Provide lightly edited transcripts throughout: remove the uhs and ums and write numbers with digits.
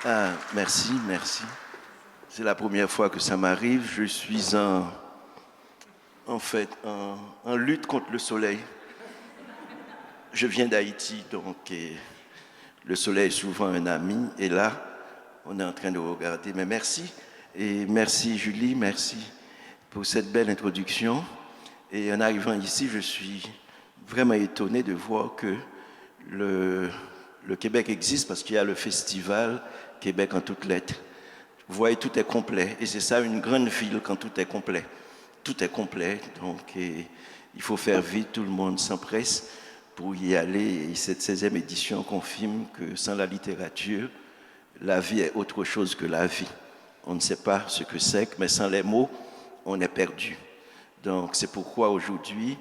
Ah, merci, merci. C'est la première fois que ça m'arrive. Je suis en fait en lutte contre le soleil. Je viens d'Haïti, donc le soleil est souvent un ami. Et là, on est en train de regarder. Mais merci. Et merci Julie, merci pour cette belle introduction. Et en arrivant ici, je suis vraiment étonné de voir que le, le Québec existe parce qu'il y a le festival Québec en toutes lettres. Vous voyez, tout est complet. Et c'est ça, une grande ville quand tout est complet. Tout est complet. Donc, il faut faire vite, tout le monde s'empresse pour y aller. Et cette 16e édition confirme que sans la littérature, la vie est autre chose que la vie. On ne sait pas ce que c'est, mais sans les mots, on est perdu. Donc, c'est pourquoi aujourd'hui,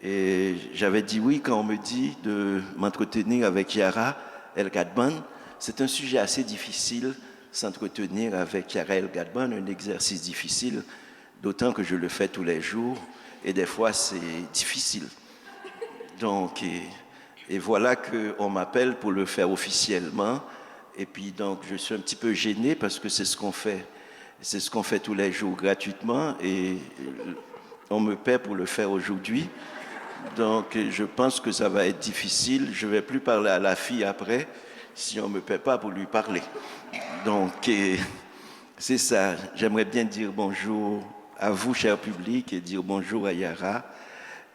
j'avais dit oui quand on me dit de m'entretenir avec Yara El Gadban. C'est un sujet assez difficile, s'entretenir avec Yara El Gadban, un exercice difficile, d'autant que je le fais tous les jours, et des fois c'est difficile. Donc, et voilà qu'on m'appelle pour le faire officiellement, et puis donc je suis un petit peu gêné parce que c'est ce qu'on fait. C'est ce qu'on fait tous les jours gratuitement, et on me paie pour le faire aujourd'hui. Donc, je pense que ça va être difficile. Je ne vais plus parler à la fille après si on ne me paie pas pour lui parler. Donc, c'est ça. J'aimerais bien dire bonjour à vous, cher public, et dire bonjour à Yara.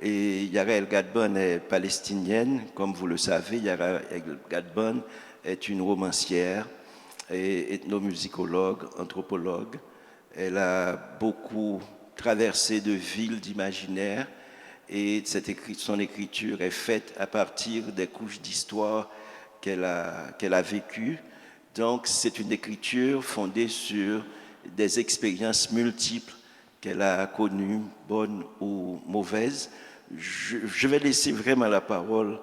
Et Yara El Gadban est palestinienne, comme vous le savez. Yara El Gadban est une romancière, et ethnomusicologue, anthropologue. Elle a beaucoup traversé de villes d'imaginaire. Et son écriture est faite à partir des couches d'histoire qu'elle a vécues. Donc, c'est une écriture fondée sur des expériences multiples qu'elle a connues, bonnes ou mauvaises. Je vais laisser vraiment la parole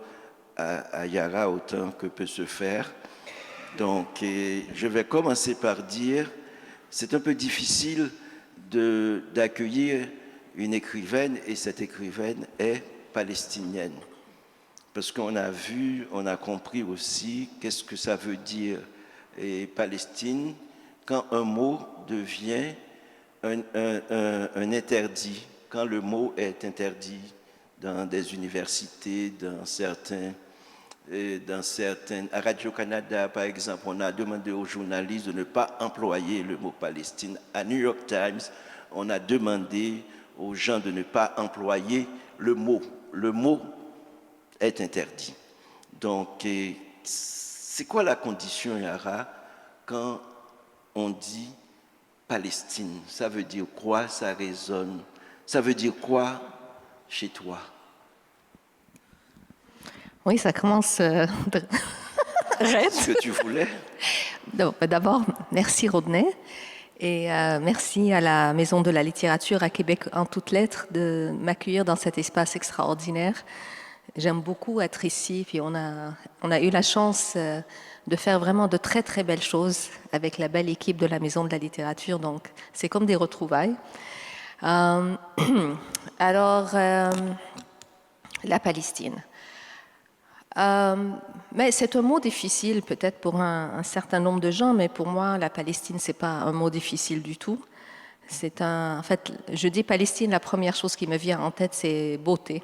à Yara autant que peut se faire. Donc, je vais commencer par dire, c'est un peu difficile d'accueillir une écrivaine, et cette écrivaine est palestinienne. Parce qu'on a vu, on a compris aussi qu'est-ce que ça veut dire Palestine quand un mot devient un interdit, quand le mot est interdit dans des universités, à Radio-Canada, par exemple, on a demandé aux journalistes de ne pas employer le mot Palestine. À New York Times, on a demandé aux gens de ne pas employer le mot. Le mot est interdit. Donc, c'est quoi la condition, Yara, quand on dit Palestine? Ça veut dire quoi? Ça résonne. Ça veut dire quoi chez toi? Oui, ça commence raide. Ce que tu voulais? D'abord, merci Rodney. Et merci à la Maison de la littérature à Québec en toutes lettres de m'accueillir dans cet espace extraordinaire. J'aime beaucoup être ici, puis on a eu la chance de faire vraiment de très très belles choses avec la belle équipe de la Maison de la littérature, donc c'est comme des retrouvailles. Alors, la Palestine. Mais c'est un mot difficile peut-être pour un certain nombre de gens, mais pour moi, la Palestine, c'est pas un mot difficile du tout. En fait, je dis Palestine, la première chose qui me vient en tête, c'est beauté.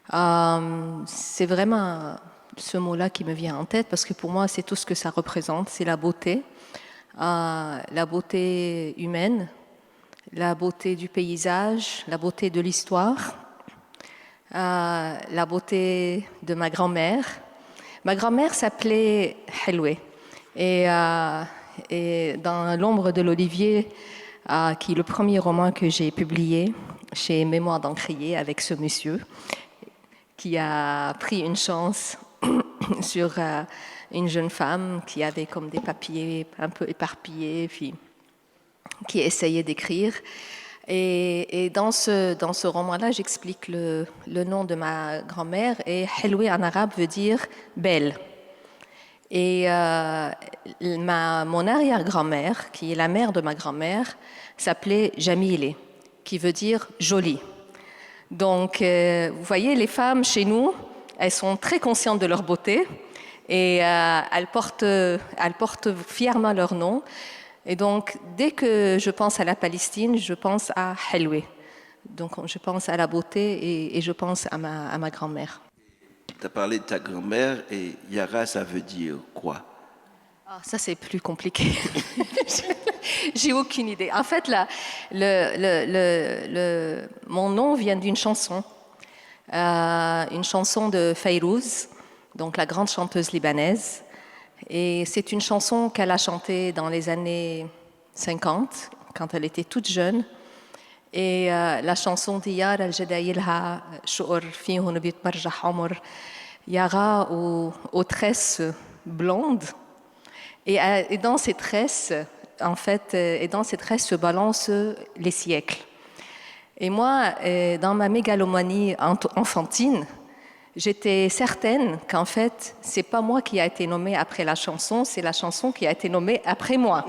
C'est vraiment ce mot-là qui me vient en tête parce que pour moi, c'est tout ce que ça représente, c'est la beauté humaine, la beauté du paysage, la beauté de l'histoire. La beauté de ma grand-mère. Ma grand-mère s'appelait Helwe. Et dans L'ombre de l'olivier, qui est le premier roman que j'ai publié chez Mémoire d'Encrier avec ce monsieur, qui a pris une chance sur une jeune femme qui avait comme des papiers un peu éparpillés, puis qui essayait d'écrire. Et dans ce roman-là, j'explique le nom de ma grand-mère, et Helwe en arabe veut dire belle. Et mon arrière-grand-mère, qui est la mère de ma grand-mère, s'appelait Jamile, qui veut dire jolie. Donc, vous voyez, les femmes chez nous, elles sont très conscientes de leur beauté, Et elles portent fièrement leur nom. Et donc, dès que je pense à la Palestine, je pense à Helwe. Donc, je pense à la beauté et je pense à ma grand-mère. Tu as parlé de ta grand-mère et Yara, ça veut dire quoi? Ah, ça, c'est plus compliqué. J'ai aucune idée. En fait, mon nom vient d'une chanson. Une chanson de Fayrouz, donc la grande chanteuse libanaise. Et c'est une chanson qu'elle a chantée dans les années 50, quand elle était toute jeune. Et la chanson dit Yara al-Jadayilha shu'ur fihun bitbarjah umr. Yara aux tresses blondes. Et dans ces tresses, en fait, se balancent les siècles. Et moi, dans ma mégalomanie enfantine, j'étais certaine qu'en fait, c'est pas moi qui a été nommée après la chanson, c'est la chanson qui a été nommée après moi.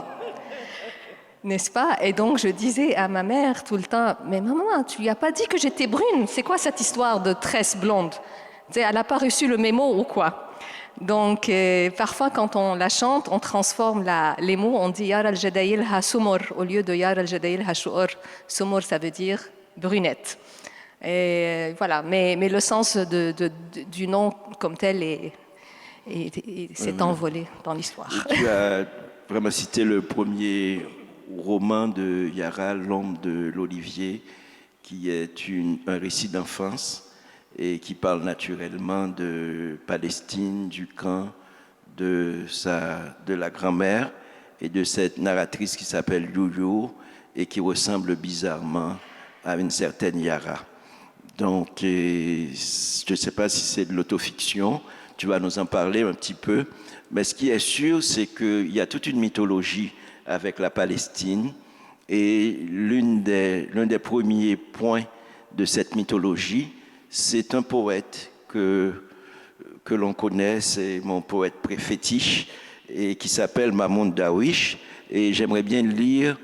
N'est-ce pas? Et donc, je disais à ma mère tout le temps, mais maman, tu lui as pas dit que j'étais brune? C'est quoi cette histoire de tresse blonde? Elle n'a pas reçu le mémo ou quoi? Donc, parfois, quand on la chante, on transforme les mots, on dit Yara al-Jadayil ha sumur au lieu de Yara al-Jadayil ha shu'ur. Sumur, ça veut dire brunette. Et voilà, mais le sens du nom comme tel s'est envolé dans l'histoire. Tu as vraiment cité le premier roman de Yara, L'ombre de l'Olivier, qui est un récit d'enfance et qui parle naturellement de Palestine, du camp, de la grand-mère et de cette narratrice qui s'appelle Yoyo et qui ressemble bizarrement à une certaine Yara. Donc, je ne sais pas si c'est de l'autofiction, tu vas nous en parler un petit peu, mais ce qui est sûr, c'est qu'il y a toute une mythologie avec la Palestine et l'un des premiers points de cette mythologie, c'est un poète que l'on connaît, c'est mon poète fétiche, et qui s'appelle Mahmoud Darwish. Et j'aimerais bien lire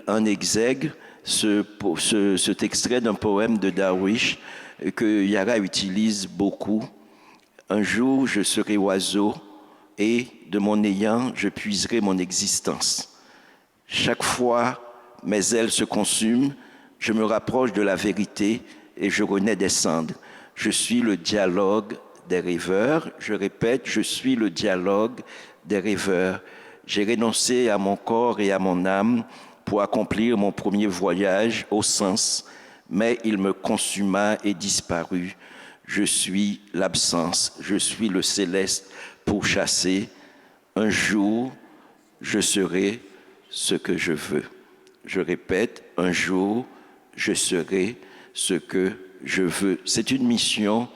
en exègue cet extrait d'un poème de Darwish que Yara utilise beaucoup. Un jour, je serai oiseau et de mon ayant, je puiserai mon existence. Chaque fois, mes ailes se consument, je me rapproche de la vérité et je renais des cendres. Je suis le dialogue des rêveurs. Je répète, je suis le dialogue des rêveurs. J'ai renoncé à mon corps et à mon âme pour accomplir mon premier voyage au sens, mais il me consuma et disparut. Je suis l'absence, je suis le céleste pourchassé. Un jour, je serai ce que je veux. Je répète, un jour, je serai ce que je veux. C'est une mission,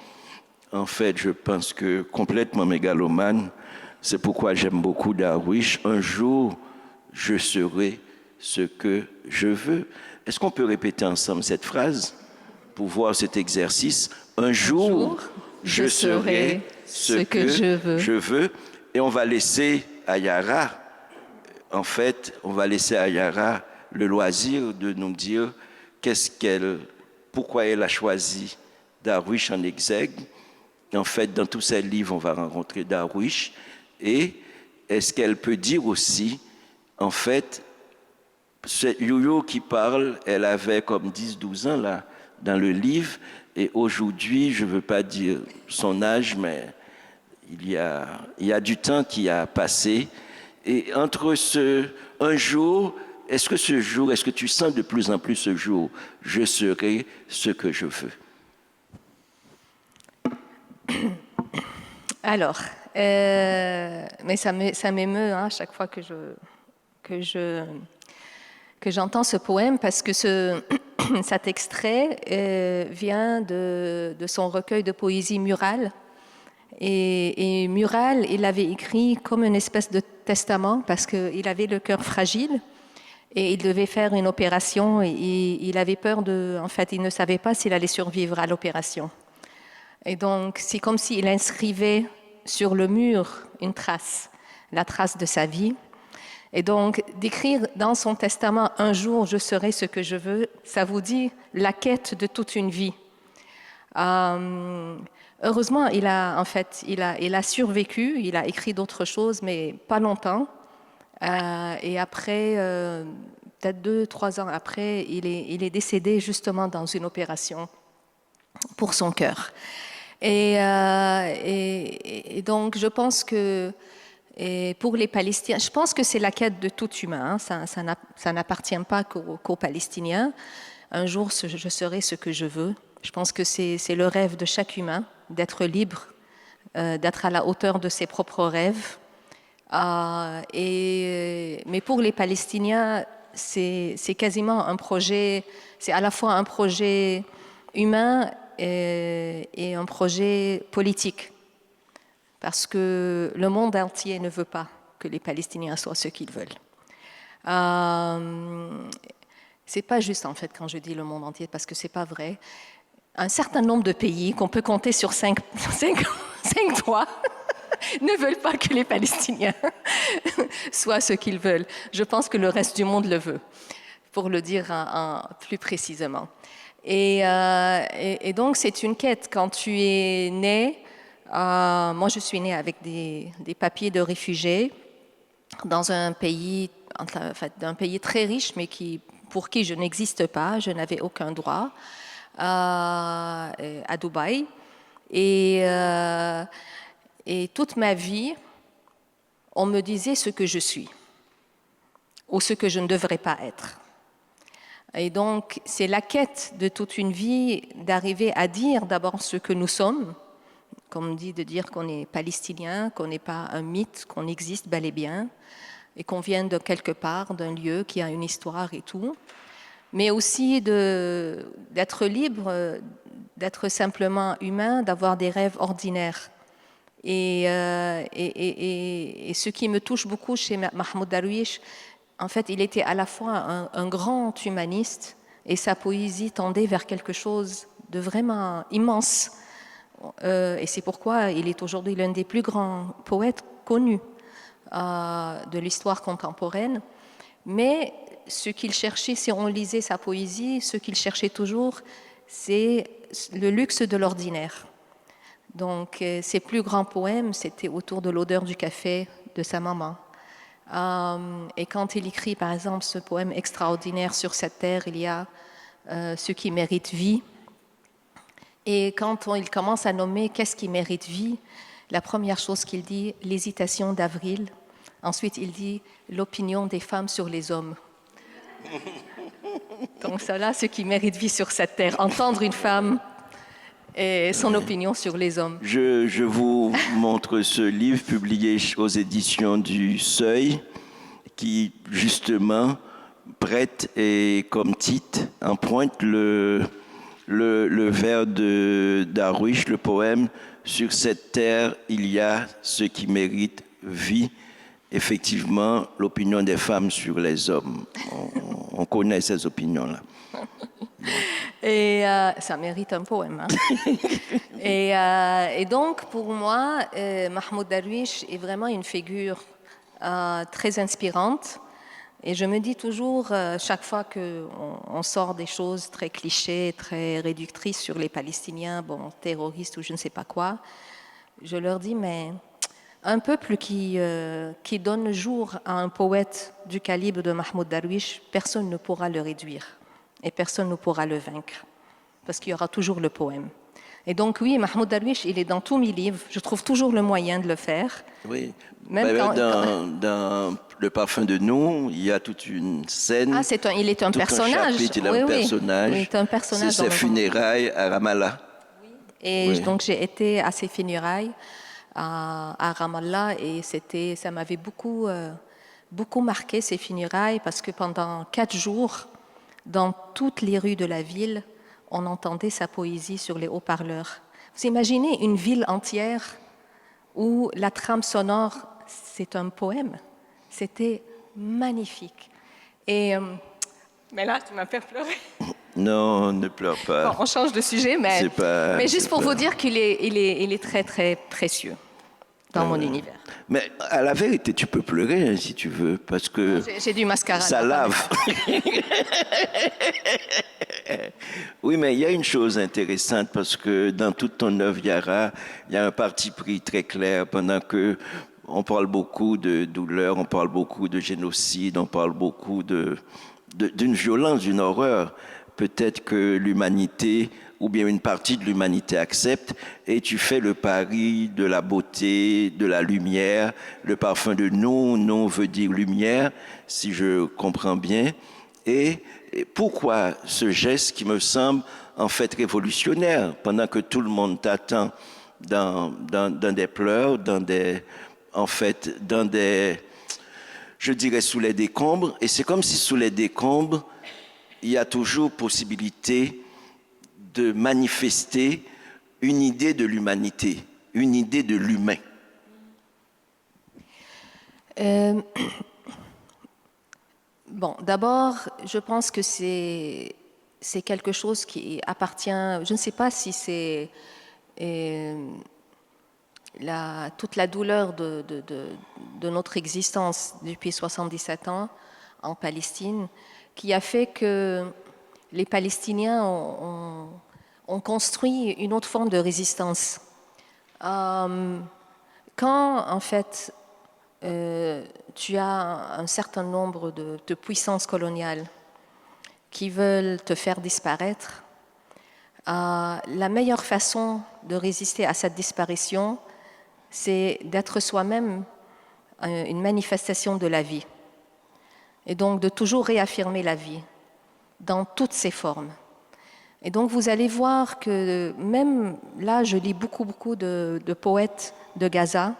en fait, je pense que complètement mégalomane. C'est pourquoi j'aime beaucoup Darwish. Un jour, je serai ce que je veux. Est-ce qu'on peut répéter ensemble cette phrase pour voir cet exercice? Un jour, je serai ce que je veux. Et on va laisser à Yara, en fait, on va laisser à Yara le loisir de nous dire pourquoi elle a choisi Darwish en exègue. En fait, dans tous ses livres, on va rencontrer Darwish. Et est-ce qu'elle peut dire aussi, en fait, c'est Yoyo qui parle, elle avait comme 10-12 ans là, dans le livre, et aujourd'hui, je ne veux pas dire son âge, mais il y a du temps qui a passé. Et entre un jour, est-ce que tu sens de plus en plus ce jour, je serai ce que je veux? Alors, mais ça m'émeut à chaque fois que j'entends ce poème, parce que cet extrait vient de son recueil de poésie Mural. Et Mural, il l'avait écrit comme une espèce de testament, parce qu'il avait le cœur fragile et il devait faire une opération et il avait peur en fait, il ne savait pas s'il allait survivre à l'opération. Et donc, c'est comme s'il inscrivait sur le mur une trace, la trace de sa vie. Et donc, d'écrire dans son testament « Un jour, je serai ce que je veux », ça vous dit la quête de toute une vie. Heureusement, il a survécu, il a écrit d'autres choses, mais pas longtemps. Et après, peut-être 2-3 ans après, il est décédé justement dans une opération pour son cœur. Et donc, je pense que pour les Palestiniens, je pense que c'est la quête de tout humain. Hein, ça n'appartient pas qu'aux Palestiniens. Un jour, je serai ce que je veux. Je pense que c'est le rêve de chaque humain, d'être libre, d'être à la hauteur de ses propres rêves. Mais pour les Palestiniens, c'est quasiment un projet, c'est à la fois un projet humain et un projet politique. Parce que le monde entier ne veut pas que les Palestiniens soient ce qu'ils veulent. C'est pas juste en fait quand je dis le monde entier, parce que c'est pas vrai. Un certain nombre de pays qu'on peut compter sur 5 doigts ne veulent pas que les Palestiniens soient ce qu'ils veulent. Je pense que le reste du monde le veut, pour le dire plus précisément. Et donc c'est une quête. Quand tu es né, moi je suis née avec des papiers de réfugiés dans un pays, d'un pays très riche, mais pour qui je n'existe pas, je n'avais aucun droit, à Dubaï. Et toute ma vie, on me disait ce que je suis ou ce que je ne devrais pas être. Et donc, c'est la quête de toute une vie d'arriver à dire d'abord ce que nous sommes, comme on dit, de dire qu'on est palestinien, qu'on n'est pas un mythe, qu'on existe bel et bien, et qu'on vient de quelque part, d'un lieu qui a une histoire et tout, mais aussi d'être libre, d'être simplement humain, d'avoir des rêves ordinaires. Et ce qui me touche beaucoup chez Mahmoud Darwish, en fait, il était à la fois un grand humaniste et sa poésie tendait vers quelque chose de vraiment immense. Et c'est pourquoi il est aujourd'hui l'un des plus grands poètes connus de l'histoire contemporaine. Mais ce qu'il cherchait, si on lisait sa poésie, ce qu'il cherchait toujours, c'est le luxe de l'ordinaire. Donc, ses plus grands poèmes, c'était autour de l'odeur du café de sa maman. Et quand il écrit, par exemple, ce poème extraordinaire sur cette terre, il y a ce qui mérite vie. Et quand il commence à nommer qu'est-ce qui mérite vie, la première chose qu'il dit, l'hésitation d'avril. Ensuite, il dit l'opinion des femmes sur les hommes. Donc, cela, ce qui mérite vie sur cette terre, entendre une femme et son opinion sur les hommes. Je vous montre ce livre publié aux éditions du Seuil qui, justement, prête et comme titre en pointe le vers de Darwish, le poème « Sur cette terre, il y a ce qui mérite vie ». Effectivement, l'opinion des femmes sur les hommes. On connaît ces opinions-là. Et ça mérite un poème. Hein. et donc, pour moi, Mahmoud Darwish est vraiment une figure très inspirante. Et je me dis toujours, chaque fois qu'on sort des choses très clichés, très réductrices sur les Palestiniens, terroristes ou je ne sais pas quoi, je leur dis, mais un peuple qui donne jour à un poète du calibre de Mahmoud Darwish, personne ne pourra le réduire. Et personne ne pourra le vaincre, parce qu'il y aura toujours le poème. Et donc oui, Mahmoud Darwish, il est dans tous mes livres, je trouve toujours le moyen de le faire. Oui, même dans Le Parfum de nous, il y a toute une scène. Ah, il est un personnage. Il est un personnage. Oui, il est un personnage. C'est ses funérailles à Ramallah. Oui. Et donc j'ai été à ses funérailles à Ramallah et ça m'avait beaucoup marqué ces funérailles parce que pendant 4 jours, dans toutes les rues de la ville, on entendait sa poésie sur les haut-parleurs. Vous imaginez une ville entière où la trame sonore, c'est un poème. C'était magnifique. Mais là, tu m'as fait pleurer. Non, ne pleure pas. Bon, on change de sujet, mais juste pour vous dire qu'il est très, très précieux dans mon univers. Mais à la vérité, tu peux pleurer si tu veux, parce que j'ai du mascara. Ça lave. Oui, mais il y a une chose intéressante parce que dans toute ton œuvre, Yara, il y a un parti pris très clair pendant que on parle beaucoup de douleur, on parle beaucoup de génocide, on parle beaucoup d'une violence, d'une horreur. Peut-être que l'humanité ou bien une partie de l'humanité accepte et tu fais le pari de la beauté, de la lumière, le parfum de nous, nous veut dire lumière, si je comprends bien. Et pourquoi ce geste qui me semble en fait révolutionnaire, pendant que tout le monde t'attend dans des pleurs, dans des, je dirais sous les décombres, et c'est comme si sous les décombres, il y a toujours possibilité de manifester une idée de l'humanité, une idée de l'humain. Bon, d'abord, je pense que c'est quelque chose qui appartient, je ne sais pas si c'est toute la douleur de notre existence depuis 77 ans en Palestine qui a fait que les Palestiniens ont construit une autre forme de résistance. Quand, en fait, tu as un certain nombre de puissances coloniales qui veulent te faire disparaître, la meilleure façon de résister à cette disparition, c'est d'être soi-même une manifestation de la vie. Et donc de toujours réaffirmer la vie dans toutes ses formes. Et donc vous allez voir que même là, je lis beaucoup de poètes de Gaza,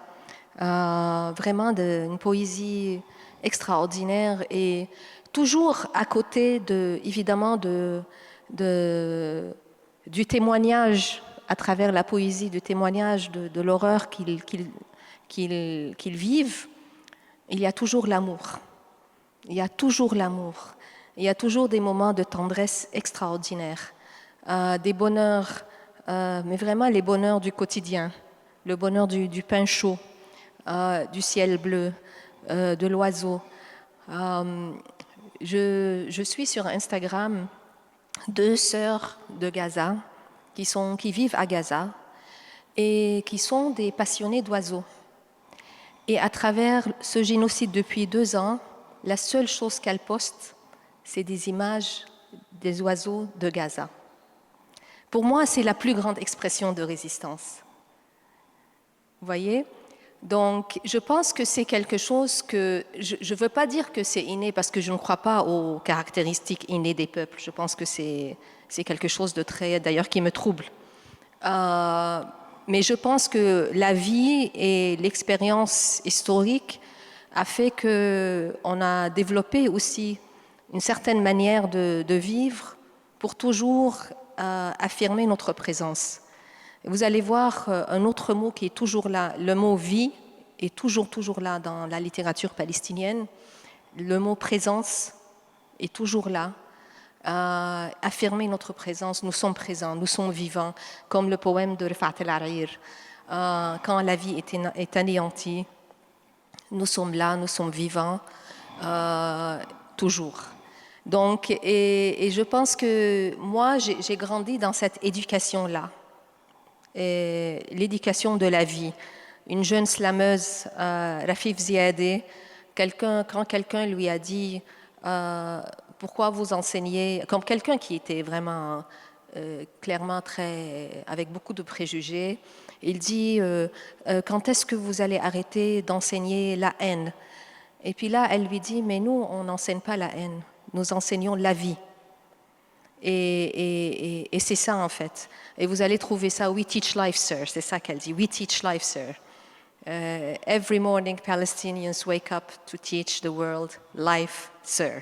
vraiment une poésie extraordinaire et toujours à côté évidemment du témoignage à travers la poésie, du témoignage de l'horreur qu'ils vivent, il y a toujours l'amour. Il y a toujours l'amour. Il y a toujours des moments de tendresse extraordinaires, des bonheurs, mais vraiment les bonheurs du quotidien, le bonheur du pain chaud, du ciel bleu, de l'oiseau. Je suis sur Instagram 2 sœurs de Gaza qui vivent à Gaza et qui sont des passionnées d'oiseaux. Et à travers ce génocide depuis 2 ans, la seule chose qu'elles postent, c'est des images des oiseaux de Gaza. Pour moi, c'est la plus grande expression de résistance. Vous voyez ? Donc, je pense que c'est quelque chose que... Je ne veux pas dire que c'est inné parce que je ne crois pas aux caractéristiques innées des peuples. Je pense que c'est quelque chose de très... d'ailleurs, qui me trouble. Mais je pense que la vie et l'expérience historique a fait qu'on a développé aussi une certaine manière de vivre pour toujours affirmer notre présence. Vous allez voir un autre mot qui est toujours là, le mot vie est toujours là dans la littérature palestinienne. Le mot présence est toujours là. Affirmer notre présence, nous sommes présents, nous sommes vivants, comme le poème de Rifat el-Arir. Quand la vie est anéantie, nous sommes là, nous sommes vivants, toujours. Donc, et je pense que moi, j'ai grandi dans cette éducation-là, l'éducation de la vie. Une jeune slameuse, Rafif Ziadeh, quand quelqu'un lui a dit pourquoi vous enseignez, comme quelqu'un qui était vraiment clairement avec beaucoup de préjugés, il dit quand est-ce que vous allez arrêter d'enseigner la haine? Et puis là, elle lui dit mais nous, on n'enseigne pas la haine, nous enseignons la vie. Et c'est ça en fait. Et vous allez trouver ça, we teach life, sir. C'est ça qu'elle dit, we teach life, sir. Every morning, Palestinians wake up to teach the world life, sir.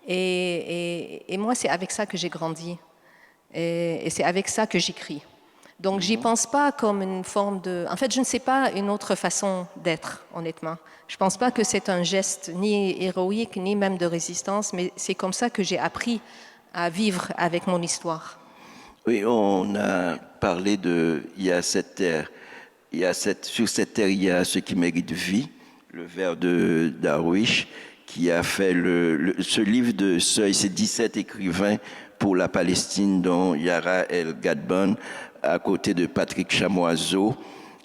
Et moi, c'est avec ça que j'ai grandi. Et c'est avec ça que j'écris. Donc, j'y pense pas comme une forme de... En fait, je ne sais pas une autre façon d'être, honnêtement. Je pense pas que c'est un geste ni héroïque, ni même de résistance, mais c'est comme ça que j'ai appris à vivre avec mon histoire. Oui, on a parlé il y a cette terre, sur cette terre, il y a ce qui mérite vie, le vers de Darwish, qui a fait ce livre de seuil, c'est 17 écrivains pour la Palestine, dont Yara El Gadban, à côté de Patrick Chamoiseau,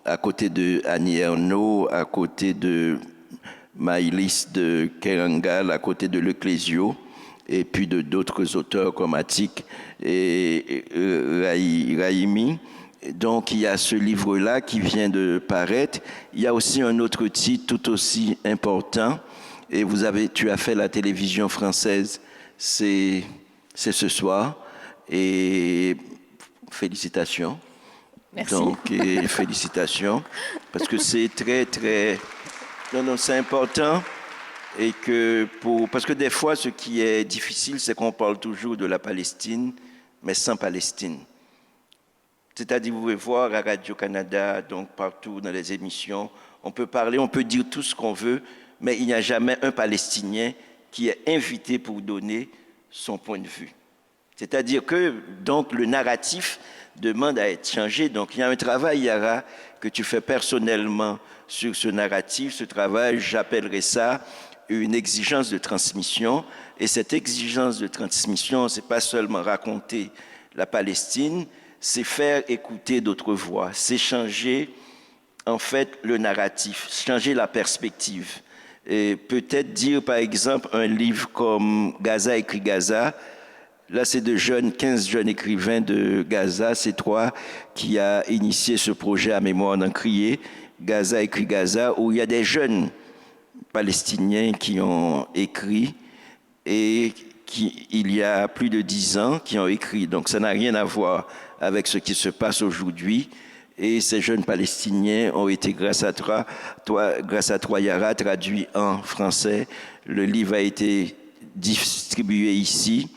à côté de Annie Ernaux, à côté de Maïlis de Kerangal, à côté de Leclésio, et puis de d'autres auteurs comme Atik et Raimi. Donc il y a ce livre-là qui vient de paraître. Il y a aussi un autre titre tout aussi important, et tu as fait la télévision française, c'est ce soir, et félicitations. Merci. Donc, félicitations, parce que c'est très... Non, c'est important, et parce que des fois, ce qui est difficile, c'est qu'on parle toujours de la Palestine, mais sans Palestine. C'est-à-dire, vous pouvez voir à Radio-Canada, donc partout dans les émissions, on peut parler, on peut dire tout ce qu'on veut, mais il n'y a jamais un Palestinien qui est invité pour donner son point de vue. C'est-à-dire que, donc, le narratif demande à être changé. Donc, il y a un travail, Yara, que tu fais personnellement sur ce narratif. Ce travail, j'appellerais ça une exigence de transmission. Et cette exigence de transmission, c'est pas seulement raconter la Palestine, c'est faire écouter d'autres voix, c'est changer, en fait, le narratif, changer la perspective. Et peut-être dire, par exemple, un livre comme Gaza écrit Gaza. Là, c'est 15 jeunes écrivains de Gaza, c'est toi qui a initié ce projet à mémoire d'Encrier, Gaza écrit Gaza, où il y a des jeunes Palestiniens qui ont écrit et il y a plus de 10 ans, qui ont écrit. Donc, ça n'a rien à voir avec ce qui se passe aujourd'hui. Et ces jeunes Palestiniens ont été, grâce à toi, Yara, traduits en français. Le livre a été distribué ici.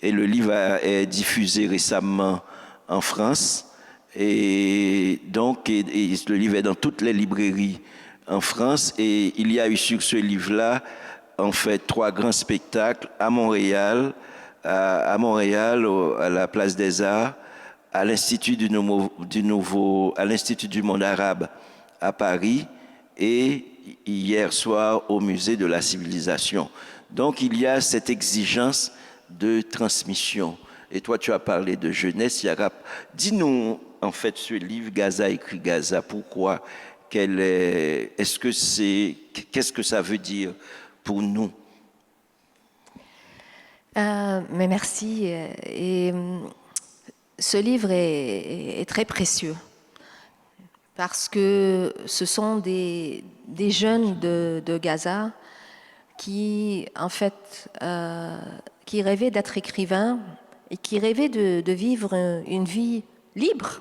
Et le livre est diffusé récemment en France. Et donc, le livre est dans toutes les librairies en France. Et il y a eu sur ce livre-là, en fait, 3 grands spectacles à Montréal, à la Place des Arts, à l'Institut à l'Institut du Monde Arabe à Paris, et hier soir au Musée de la Civilisation. Donc, il y a cette exigence de transmission. Et toi, tu as parlé de jeunesse, Yara. Dis-nous, en fait, ce livre, Gaza écrit Gaza, pourquoi? Qu'est-ce que ça veut dire pour nous? Mais merci. Et ce livre est très précieux parce que ce sont des jeunes de Gaza qui, en fait, qui rêvaient d'être écrivains et qui rêvaient de vivre une vie libre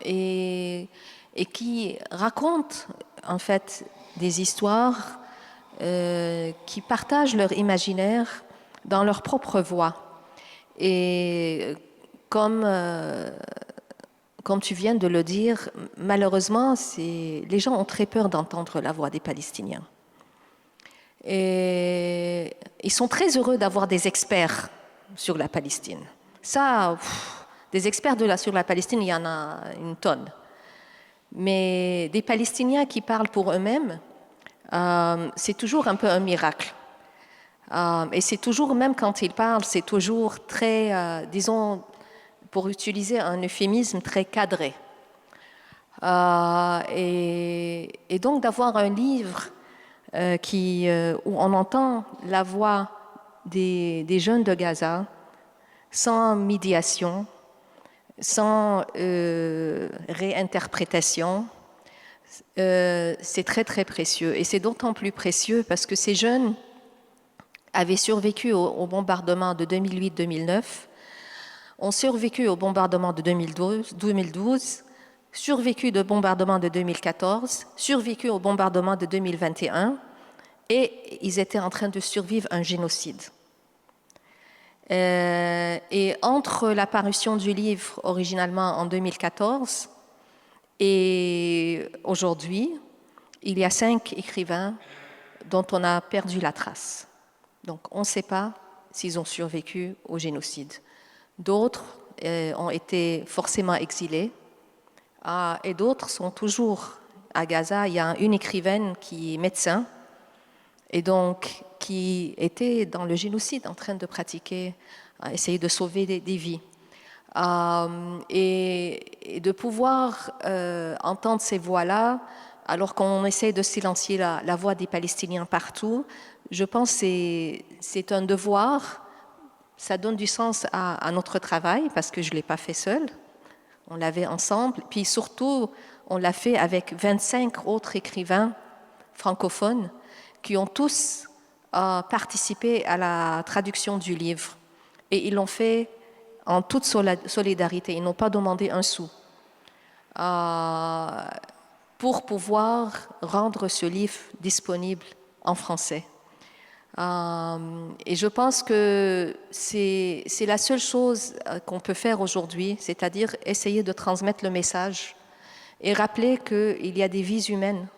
et qui racontent, en fait, des histoires qui partagent leur imaginaire dans leur propre voix. Et comme tu viens de le dire, malheureusement, les gens ont très peur d'entendre la voix des Palestiniens. Et ils sont très heureux d'avoir des experts sur la Palestine. Ça, des experts sur la Palestine, il y en a une tonne. Mais des Palestiniens qui parlent pour eux-mêmes, c'est toujours un peu un miracle. Et c'est toujours, même quand ils parlent, c'est toujours très, disons, pour utiliser un euphémisme, très cadré. Et donc d'avoir un livre où on entend la voix des jeunes de Gaza, sans médiation, sans réinterprétation, c'est très très précieux. Et c'est d'autant plus précieux parce que ces jeunes avaient survécu au bombardement de 2008-2009, ont survécu au bombardement de 2012, survécu au bombardement de 2014, survécu au bombardement de 2021, et ils étaient en train de survivre un génocide. Et entre la parution du livre originalement en 2014 et aujourd'hui, il y a 5 écrivains dont on a perdu la trace. Donc on ne sait pas s'ils ont survécu au génocide. D'autres ont été forcément exilés et d'autres sont toujours à Gaza. Il y a une écrivaine qui est médecin et donc qui était dans le génocide en train de pratiquer, essayer de sauver des vies. Et de pouvoir entendre ces voix-là, alors qu'on essaie de silencier la voix des Palestiniens partout, je pense que c'est un devoir, ça donne du sens à notre travail, parce que je ne l'ai pas fait seul, on l'avait ensemble, puis surtout, on l'a fait avec 25 autres écrivains francophones qui ont tous participé à la traduction du livre. Et ils l'ont fait en toute solidarité. Ils n'ont pas demandé un sou pour pouvoir rendre ce livre disponible en français. Et je pense que c'est la seule chose qu'on peut faire aujourd'hui, c'est-à-dire essayer de transmettre le message et rappeler qu'il y a des vies humaines.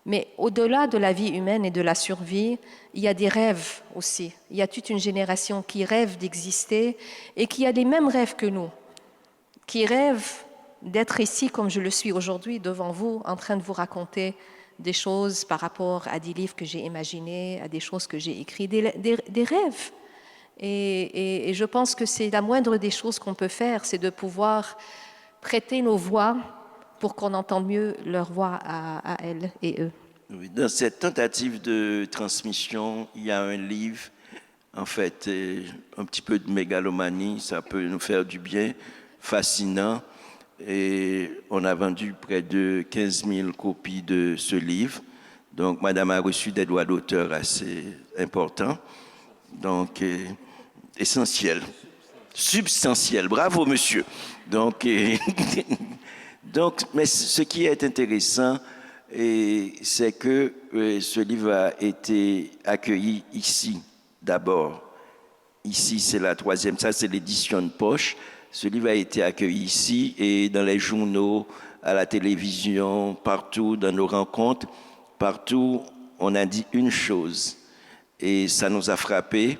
Mais au-delà de la vie humaine et de la survie, il y a des rêves aussi. Il y a toute une génération qui rêve d'exister et qui a les mêmes rêves que nous, qui rêve d'être ici comme je le suis aujourd'hui devant vous, en train de vous raconter des choses par rapport à des livres que j'ai imaginés, à des choses que j'ai écrites, des rêves. Et je pense que c'est la moindre des choses qu'on peut faire, c'est de pouvoir prêter nos voix pour qu'on entende mieux leur voix à elles et eux. Oui, dans cette tentative de transmission, il y a un livre, en fait, un petit peu de mégalomanie, ça peut nous faire du bien, fascinant. Et on a vendu près de 15 000 copies de ce livre. Donc, madame a reçu des droits d'auteur assez importants. Donc, essentiel. Substantiel. Bravo, monsieur. Donc, mais ce qui est intéressant, c'est que ce livre a été accueilli ici, d'abord. Ici, c'est la 3e, ça c'est l'édition de poche. Ce livre a été accueilli ici et dans les journaux, à la télévision, partout, dans nos rencontres, partout, on a dit une chose. Et ça nous a frappé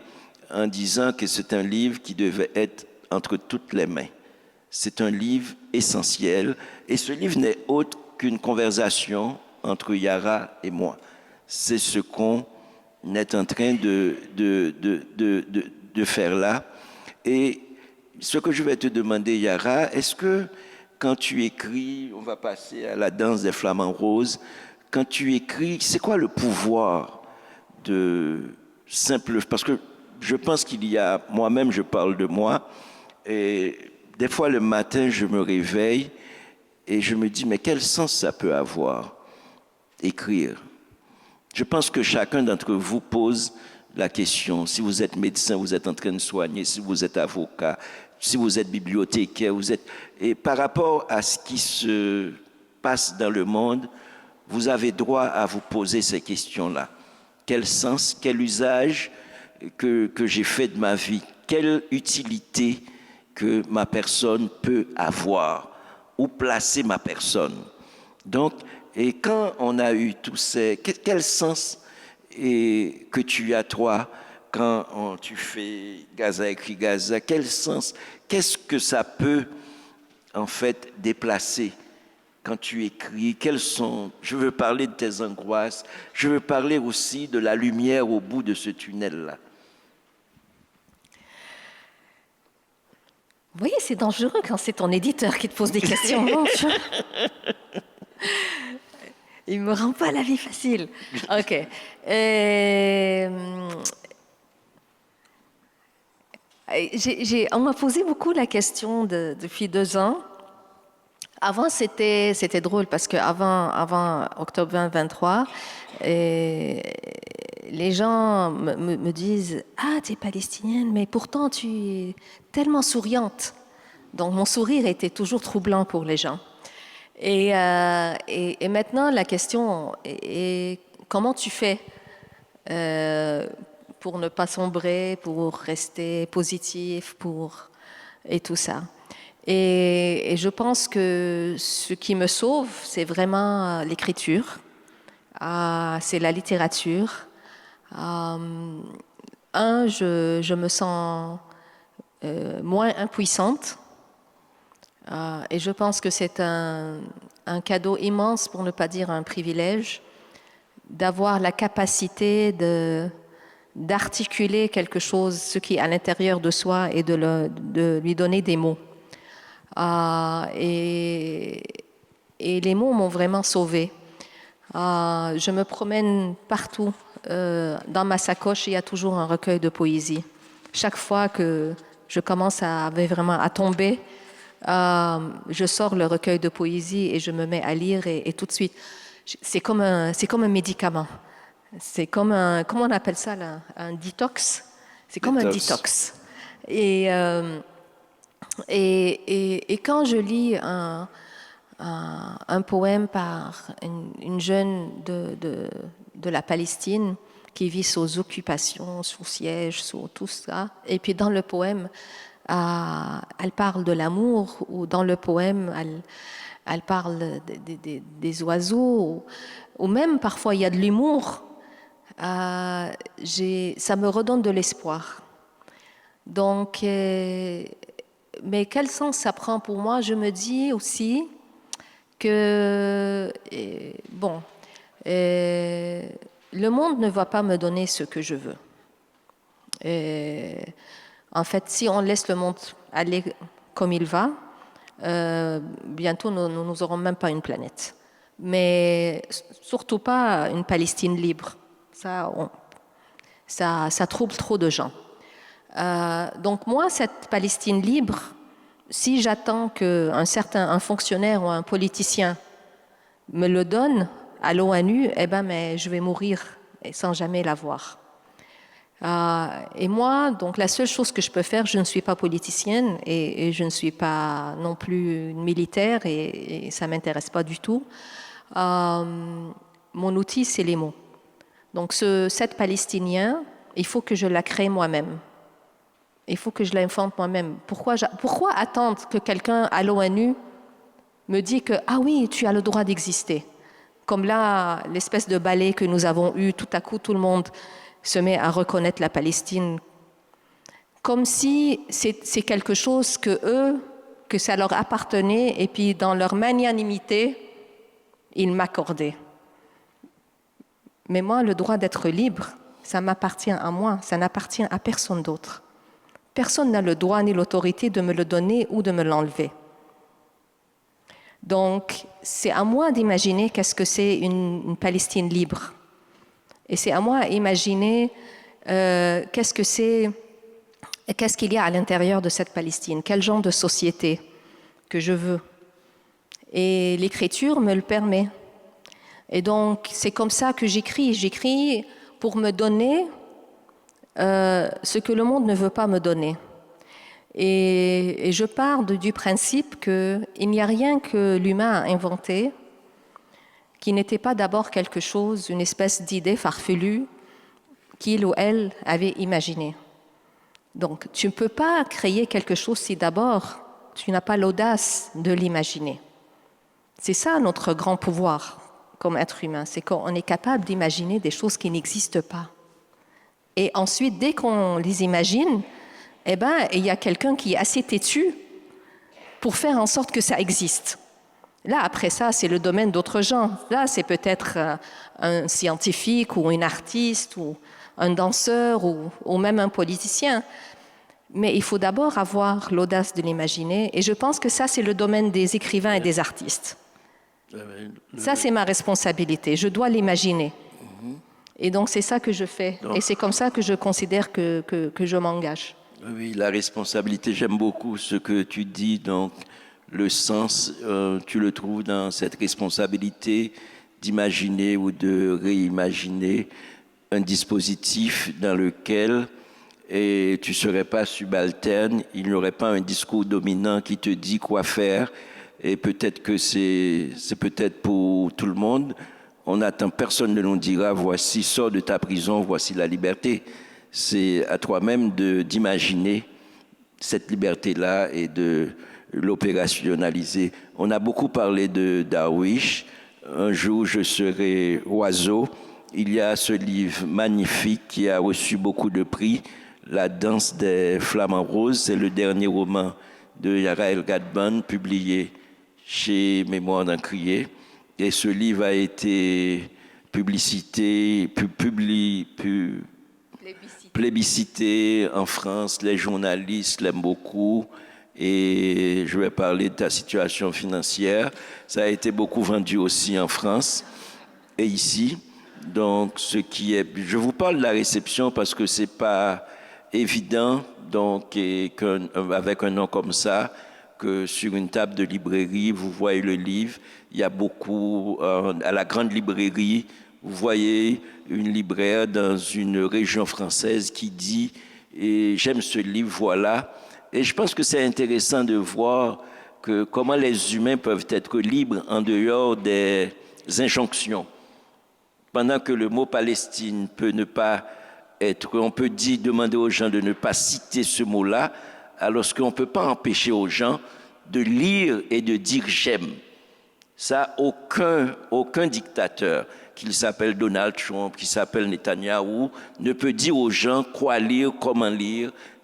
en disant que c'est un livre qui devait être entre toutes les mains. C'est un livre essentiel. Et ce livre n'est autre qu'une conversation entre Yara et moi. C'est ce qu'on est en train de faire là. Et ce que je vais te demander, Yara, est-ce que quand tu écris, on va passer à la danse des flamants roses, quand tu écris, c'est quoi le pouvoir de simple... Parce que je pense qu'il y a... Moi-même, je parle de moi, et des fois, le matin, je me réveille et je me dis, mais quel sens ça peut avoir, écrire? Je pense que chacun d'entre vous pose la question. Si vous êtes médecin, vous êtes en train de soigner, si vous êtes avocat, si vous êtes bibliothécaire, et par rapport à ce qui se passe dans le monde, vous avez droit à vous poser ces questions-là. Quel sens, quel usage que j'ai fait de ma vie? Quelle utilité que ma personne peut avoir? Où placer ma personne? Donc, et quand on a eu tous ces... Quel sens que tu as, toi, quand tu fais Gaza écrit Gaza, quel sens, qu'est-ce que ça peut, en fait, déplacer quand tu écris? Quelles sont... Je veux parler de tes angoisses, je veux parler aussi de la lumière au bout de ce tunnel-là. Vous voyez, c'est dangereux quand c'est ton éditeur qui te pose des questions. Il ne me rend pas la vie facile. OK. On m'a posé beaucoup la question depuis 2 ans. Avant, c'était drôle parce qu'avant octobre 2023, les gens me disent « Ah, tu es palestinienne, mais pourtant tu es tellement souriante. » Donc mon sourire était toujours troublant pour les gens. Et maintenant, la question est comment tu fais pour ne pas sombrer, pour rester positif, et tout ça. Et je pense que ce qui me sauve, c'est vraiment l'écriture, c'est la littérature. Je me sens moins impuissante. Et je pense que c'est un cadeau immense, pour ne pas dire un privilège, d'avoir la capacité d'articuler quelque chose, ce qui est à l'intérieur de soi, et de lui donner des mots. Et les mots m'ont vraiment sauvée. Je me promène partout. Dans ma sacoche, il y a toujours un recueil de poésie. Chaque fois que je commence vraiment à tomber, je sors le recueil de poésie et je me mets à lire et tout de suite, c'est comme un médicament. C'est comme comment on appelle ça là, un détox. C'est comme un détox. Et quand je lis un poème par une jeune de la Palestine qui vit sous occupation, sous siège, sous tout ça, et puis dans le poème, elle parle de l'amour, ou dans le poème, elle parle des oiseaux, ou même parfois il y a de l'humour. Ça me redonne de l'espoir. Donc, mais quel sens ça prend pour moi? Je me dis aussi que, le monde ne va pas me donner ce que je veux. En fait, si on laisse le monde aller comme il va, bientôt nous n'aurons même pas une planète. Mais surtout pas une Palestine libre. Ça trouble trop de gens. Donc moi, cette Palestine libre, si j'attends qu'un fonctionnaire ou un politicien me le donne à l'ONU, mais je vais mourir sans jamais l'avoir. Et moi, donc la seule chose que je peux faire, je ne suis pas politicienne et je ne suis pas non plus une militaire et ça ne m'intéresse pas du tout. Mon outil, c'est les mots. Donc cette Palestinien, il faut que je la crée moi-même. Il faut que je l'invente moi-même. Pourquoi attendre que quelqu'un à l'ONU me dise que « Ah oui, tu as le droit d'exister ». Comme là, l'espèce de balai que nous avons eu, tout à coup, tout le monde se met à reconnaître la Palestine. Comme si c'est quelque chose que ça leur appartenait, et puis dans leur magnanimité, ils m'accordaient. Mais moi, le droit d'être libre, ça m'appartient à moi, ça n'appartient à personne d'autre. Personne n'a le droit ni l'autorité de me le donner ou de me l'enlever. Donc, c'est à moi d'imaginer qu'est-ce que c'est une Palestine libre. Et c'est à moi d'imaginer qu'est-ce qu'il y a à l'intérieur de cette Palestine, quel genre de société que je veux. Et l'écriture me le permet. Et donc, c'est comme ça que j'écris. J'écris pour me donner ce que le monde ne veut pas me donner. Et je pars du principe qu'il n'y a rien que l'humain a inventé qui n'était pas d'abord quelque chose, une espèce d'idée farfelue qu'il ou elle avait imaginée. Donc, tu ne peux pas créer quelque chose si d'abord tu n'as pas l'audace de l'imaginer. C'est ça notre grand pouvoir comme être humain, c'est qu'on est capable d'imaginer des choses qui n'existent pas. Et ensuite, dès qu'on les imagine, il y a quelqu'un qui est assez têtu pour faire en sorte que ça existe. Là, après ça, c'est le domaine d'autres gens. Là, c'est peut-être un scientifique ou une artiste ou un danseur ou même un politicien. Mais il faut d'abord avoir l'audace de l'imaginer. Et je pense que ça, c'est le domaine des écrivains et des artistes. Ça, c'est ma responsabilité. Je dois l'imaginer. Et donc, c'est ça que je fais. Et c'est comme ça que je considère que je m'engage. Oui, la responsabilité, j'aime beaucoup ce que tu dis. Donc, le sens, tu le trouves dans cette responsabilité d'imaginer ou de réimaginer un dispositif dans lequel tu ne serais pas subalterne, il n'y aurait pas un discours dominant qui te dit quoi faire. Et peut-être que c'est peut-être pour tout le monde. On attend, personne ne nous dira, voici, sors de ta prison, voici la liberté. C'est à toi-même d'imaginer cette liberté-là et de l'opérationnaliser. On a beaucoup parlé de Darwish. Un jour, je serai oiseau. Il y a ce livre magnifique qui a reçu beaucoup de prix, La danse des flamants roses. C'est le dernier roman de Yael Gadban, publié chez Mémoire d'Encrier. Et ce livre a été plébiscité en France. Les journalistes l'aiment beaucoup. Et je vais parler de ta situation financière. Ça a été beaucoup vendu aussi en France et ici. Donc, je vous parle de la réception parce que c'est pas évident, donc, avec un nom comme ça, que sur une table de librairie, vous voyez le livre. Il y a beaucoup, à la grande librairie, vous voyez une libraire dans une région française qui dit « J'aime ce livre, voilà ». Et je pense que c'est intéressant de voir comment les humains peuvent être libres en dehors des injonctions. Pendant que le mot Palestine peut ne pas être, on peut demander aux gens de ne pas citer ce mot-là, alors qu'on ne peut pas empêcher aux gens de lire et de dire j'aime. Ça, aucun dictateur, qu'il s'appelle Donald Trump, qu'il s'appelle Netanyahou, ne peut dire aux gens quoi lire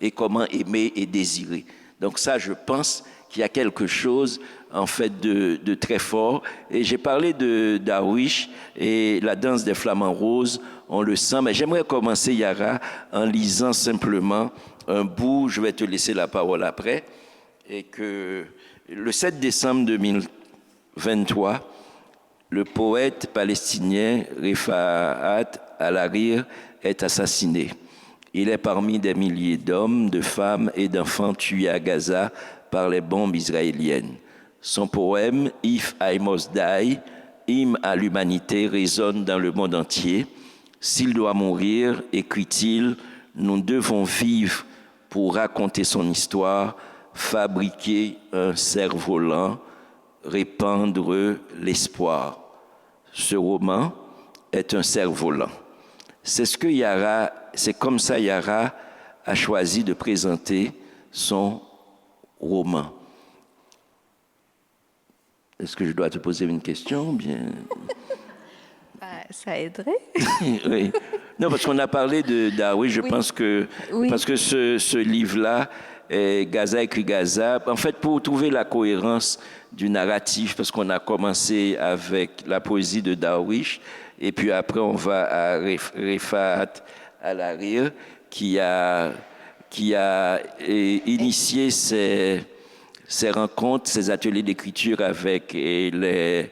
et comment aimer et désirer. Donc ça, je pense qu'il y a quelque chose, en fait, de très fort. Et j'ai parlé de Darwish et la danse des flamants roses, on le sent. Mais j'aimerais commencer, Yara, en lisant simplement un bout. Je vais te laisser la parole après. Et que le 7 décembre 2023, le poète palestinien Refaat Al-Hariri est assassiné. Il est parmi des milliers d'hommes, de femmes et d'enfants tués à Gaza par les bombes israéliennes. Son poème « If I Must Die », hymne à l'humanité, résonne dans le monde entier. S'il doit mourir, écrit-il, nous devons vivre pour raconter son histoire, fabriquer un cerf-volant, répandre l'espoir. Ce roman est un cerf-volant. C'est comme ça Yara a choisi de présenter son roman. Est-ce que je dois te poser une question? Bien. Ça aiderait. Oui. Non, parce qu'on a parlé de Darwin, je pense que... Oui. Parce que ce livre-là, Gaza écrit Gaza, en fait, pour trouver la cohérence du narratif, parce qu'on a commencé avec la poésie de Darwish, et puis après on va à Refaat Al-Hariri, qui a initié ces rencontres, ces ateliers d'écriture avec les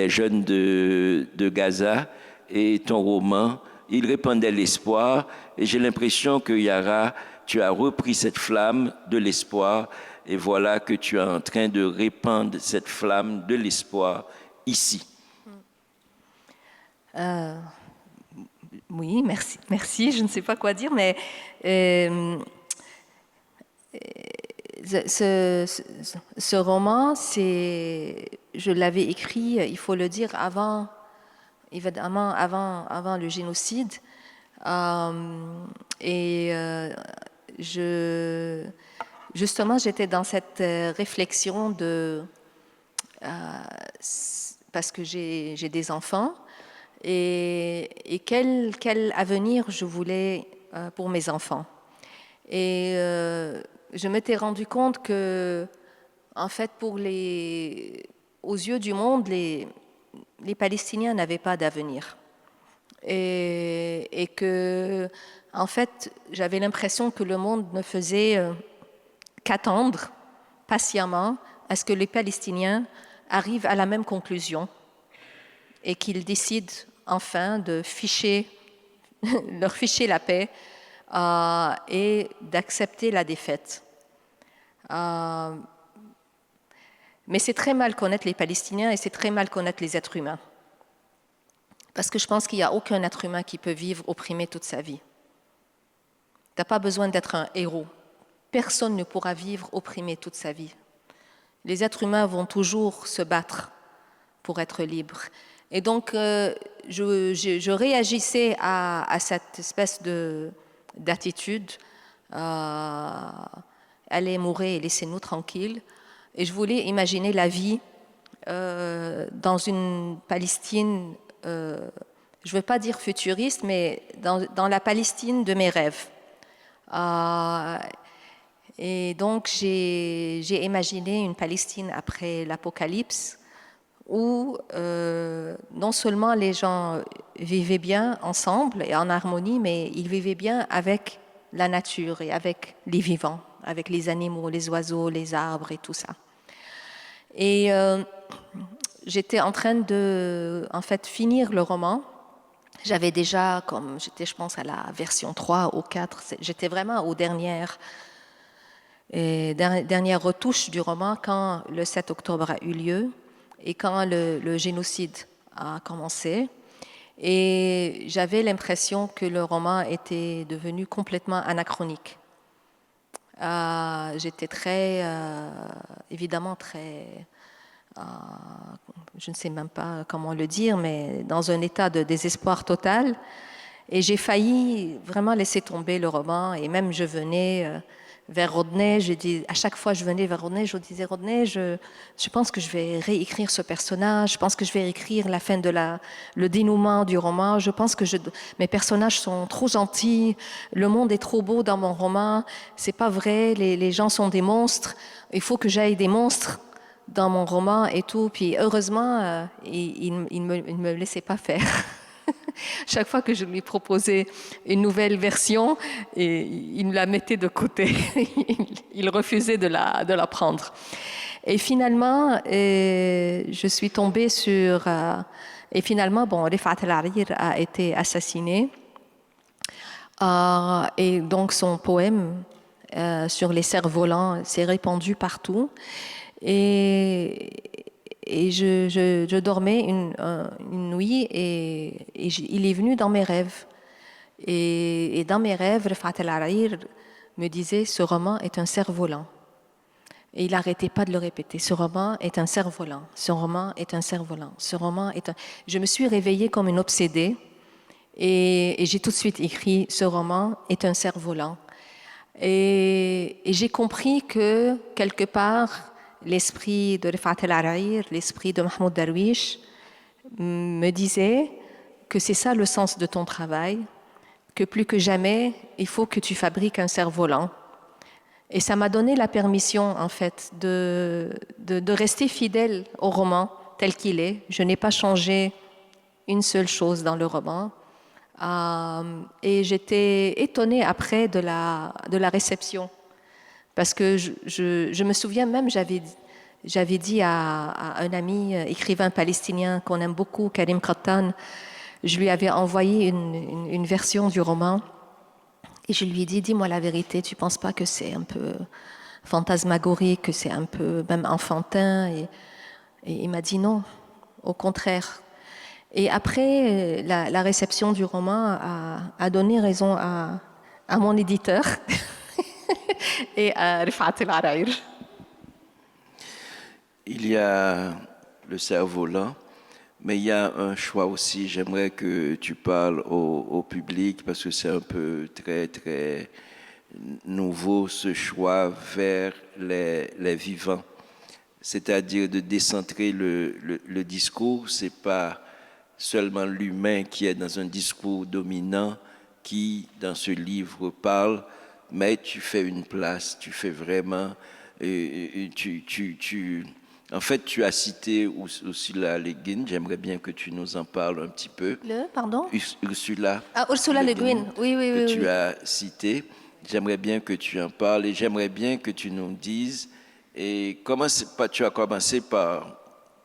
jeunes de Gaza, et ton roman, il répandait l'espoir, et j'ai l'impression que Yara, tu as repris cette flamme de l'espoir, et voilà que tu es en train de répandre cette flamme de l'espoir ici. Oui, merci, je ne sais pas quoi dire, mais ce roman, je l'avais écrit, il faut le dire, évidemment avant le génocide. Justement, j'étais dans cette réflexion parce que j'ai des enfants et quel avenir je voulais pour mes enfants. Et je m'étais rendu compte que, en fait, aux yeux du monde, les Palestiniens n'avaient pas d'avenir. Et que, en fait, j'avais l'impression que le monde ne faisait qu'attendre patiemment à ce que les Palestiniens arrivent à la même conclusion et qu'ils décident enfin de leur ficher la paix et d'accepter la défaite. Mais c'est très mal connaître les Palestiniens et c'est très mal connaître les êtres humains. Parce que je pense qu'il n'y a aucun être humain qui peut vivre opprimé toute sa vie. Tu n'as pas besoin d'être un héros. Personne ne pourra vivre opprimé toute sa vie. Les êtres humains vont toujours se battre pour être libres. Et donc, je réagissais à cette espèce d'attitude. Allez mourir et laissez-nous tranquilles. Et je voulais imaginer la vie dans une Palestine, je ne veux pas dire futuriste, mais dans la Palestine de mes rêves. Et donc, j'ai imaginé une Palestine après l'Apocalypse où, non seulement les gens vivaient bien ensemble et en harmonie, mais ils vivaient bien avec la nature et avec les vivants, avec les animaux, les oiseaux, les arbres et tout ça. Et j'étais en train de, en fait, finir le roman. J'avais déjà, comme j'étais, je pense, à la version 3 ou 4, j'étais vraiment aux dernières retouches du roman quand le 7 octobre a eu lieu et quand le génocide a commencé. Et j'avais l'impression que le roman était devenu complètement anachronique. J'étais évidemment très, je ne sais même pas comment le dire, mais dans un état de désespoir total. Et j'ai failli vraiment laisser tomber le roman. Et même je venais vers Rodney, à chaque fois que je venais vers Rodney, je disais, Rodney, je pense que je vais réécrire ce personnage, je pense que je vais écrire la fin le dénouement du roman, je pense que mes personnages sont trop gentils, le monde est trop beau dans mon roman, c'est pas vrai, les gens sont des monstres, il faut que j'aille des monstres dans mon roman et tout. Puis heureusement, il me laissait pas faire. Chaque fois que je lui proposais une nouvelle version, il me la mettait de côté. Il refusait de la prendre. Et finalement, je suis tombée sur... et finalement, Rifat El-Harir a été assassiné. Et donc, son poème sur les cerfs-volants s'est répandu partout. Et je dormais une nuit et il est venu dans mes rêves. Et dans mes rêves, Rifat El-Harir me disait « Ce roman est un cerf-volant ». Et il n'arrêtait pas de le répéter. « Ce roman est un cerf-volant. Ce roman est un cerf-volant. Ce roman est un... » Je me suis réveillée comme une obsédée et j'ai tout de suite écrit « Ce roman est un cerf-volant ». Et j'ai compris que, quelque part, l'esprit de Rifat El-Harir, l'esprit de Mahmoud Darwish, me disait que c'est ça le sens de ton travail, que plus que jamais, il faut que tu fabriques un cerf-volant. Et ça m'a donné la permission, en fait, de rester fidèle au roman tel qu'il est. Je n'ai pas changé une seule chose dans le roman. Et j'étais étonnée après de la réception. Parce que je me souviens même, j'avais dit à un ami écrivain palestinien qu'on aime beaucoup, Karim Khattan, je lui avais envoyé une version du roman et je lui ai dit, dis-moi la vérité, tu ne penses pas que c'est un peu fantasmagorique, que c'est un peu même enfantin? Et il m'a dit non, au contraire. Et après, la réception du roman a donné raison à mon éditeur et à Rifat El-Harir. Il y a le cerf-volant, mais il y a un choix aussi. J'aimerais que tu parles au public parce que c'est un peu très, très nouveau ce choix vers les vivants. C'est-à-dire de décentrer le discours. Ce n'est pas seulement l'humain qui est dans un discours dominant qui, dans ce livre, parle, mais tu fais une place, tu fais vraiment... En fait, tu as cité Ursula Le Guin. J'aimerais bien que tu nous en parles un petit peu. Pardon? Ursula. Ursula Le Guin, oui. Que tu as cité. J'aimerais bien que tu en parles et j'aimerais bien que tu nous dises. Et tu as commencé par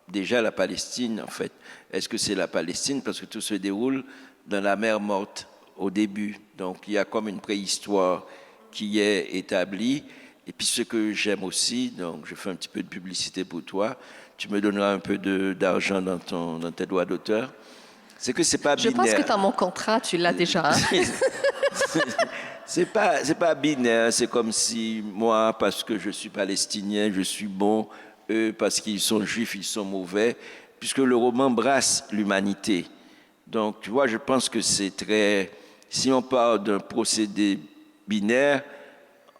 déjà la Palestine, en fait. Est-ce que c'est la Palestine? Parce que tout se déroule dans la mer Morte au début. Donc, il y a comme une préhistoire qui est établie. Et puis ce que j'aime aussi, donc je fais un petit peu de publicité pour toi, tu me donneras un peu d'argent dans tes droits d'auteur, c'est que c'est pas binaire. Je pense que dans mon contrat, tu l'as déjà. C'est pas binaire, c'est comme si moi, parce que je suis palestinien, je suis bon, eux, parce qu'ils sont juifs, ils sont mauvais, puisque le roman brasse l'humanité. Donc, tu vois, je pense que c'est très... Si on parle d'un procédé binaire,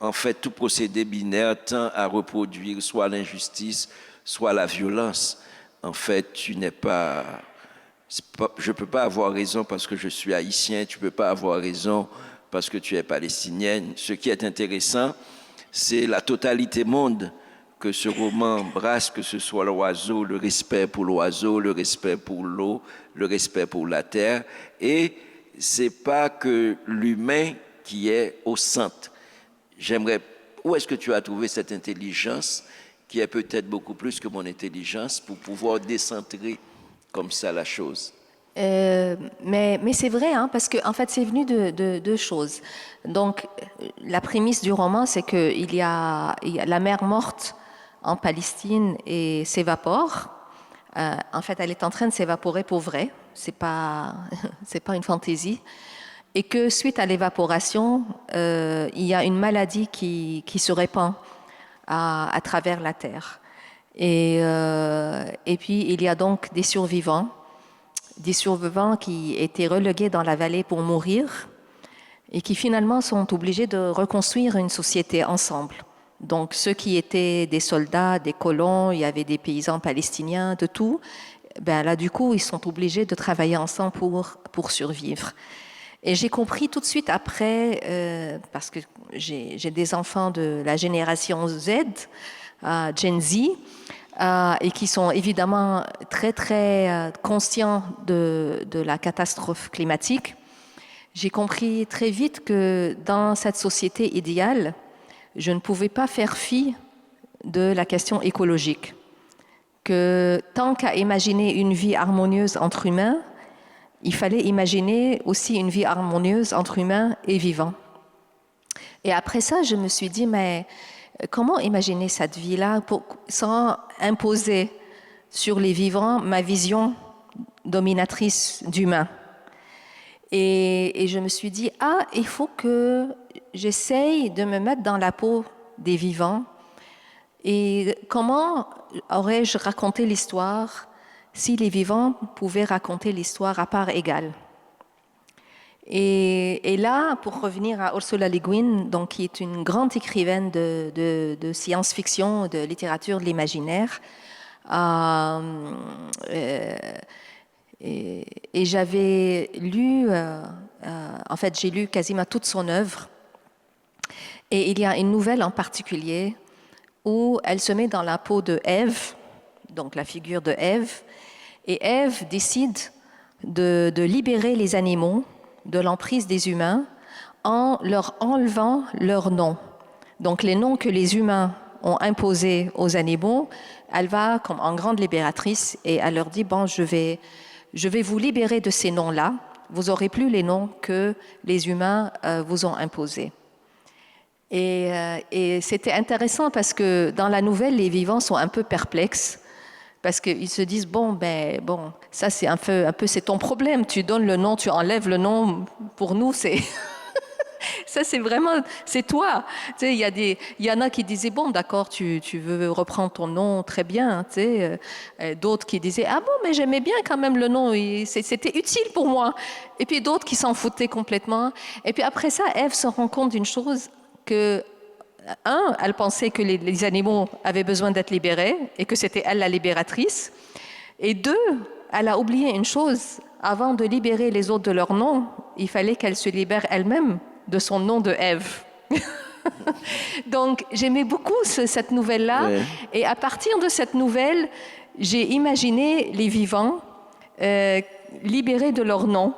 en fait, tout procédé binaire tend à reproduire soit l'injustice, soit la violence. En fait, je ne peux pas avoir raison parce que je suis haïtien, tu ne peux pas avoir raison parce que tu es palestinienne. Ce qui est intéressant, c'est la totalité monde que ce roman brasse, que ce soit l'oiseau, le respect pour l'oiseau, le respect pour l'eau, le respect pour la terre. Et c'est pas que l'humain qui est au centre. Où est-ce que tu as trouvé cette intelligence qui est peut-être beaucoup plus que mon intelligence pour pouvoir décentrer comme ça la chose? Mais c'est vrai, hein, parce qu'en fait, c'est venu de deux choses. Donc, la prémisse du roman, c'est qu'il y a la mer morte en Palestine et s'évapore. En fait, elle est en train de s'évaporer pour vrai. C'est pas une fantaisie. Et que suite à l'évaporation, il y a une maladie qui se répand à travers la terre. Et puis, il y a donc des survivants qui étaient relégués dans la vallée pour mourir et qui finalement sont obligés de reconstruire une société ensemble. Donc ceux qui étaient des soldats, des colons, il y avait des paysans palestiniens, de tout, ben là du coup ils sont obligés de travailler ensemble pour survivre. Et j'ai compris tout de suite après, parce que j'ai des enfants de la génération Z, Gen Z, et qui sont évidemment très très conscients de la catastrophe climatique. J'ai compris très vite que dans cette société idéale, je ne pouvais pas faire fi de la question écologique. Que tant qu'à imaginer une vie harmonieuse entre humains, il fallait imaginer aussi une vie harmonieuse entre humains et vivants. Et après ça, je me suis dit, mais comment imaginer cette vie-là sans imposer sur les vivants ma vision dominatrice d'humain? Et je me suis dit, il faut que j'essaye de me mettre dans la peau des vivants. Et comment aurais-je raconté l'histoire si les vivants pouvaient raconter l'histoire à part égale? Et là, pour revenir à Ursula Le Guin, donc, qui est une grande écrivaine de science-fiction, de littérature de l'imaginaire, et j'avais lu, en fait, j'ai lu quasiment toute son œuvre. Et il y a une nouvelle en particulier où elle se met dans la peau de Ève, donc la figure de Ève, et Ève décide de libérer les animaux de l'emprise des humains en leur enlevant leurs noms. Donc les noms que les humains ont imposés aux animaux, elle va comme en grande libératrice et elle leur dit, bon, je vais vous libérer de ces noms-là, vous n'aurez plus les noms que les humains vous ont imposés. Et c'était intéressant parce que dans la nouvelle, les vivants sont un peu perplexes parce qu'ils se disent, bon, ça c'est un peu c'est ton problème, tu donnes le nom, tu enlèves le nom, pour nous c'est... Ça, c'est toi. Tu sais, il y en a qui disaient, bon, d'accord, tu veux reprendre ton nom, très bien. Tu sais, d'autres qui disaient, ah bon, mais j'aimais bien quand même le nom, c'était utile pour moi. Et puis d'autres qui s'en foutaient complètement. Et puis après ça, Ève se rend compte d'une chose que, elle pensait que les animaux avaient besoin d'être libérés et que c'était elle la libératrice. Et deux, elle a oublié une chose. Avant de libérer les autres de leur nom, il fallait qu'elle se libère elle-même de son nom de Ève. Donc, j'aimais beaucoup cette nouvelle-là. Ouais. Et à partir de cette nouvelle, j'ai imaginé les vivants libérés de leur nom.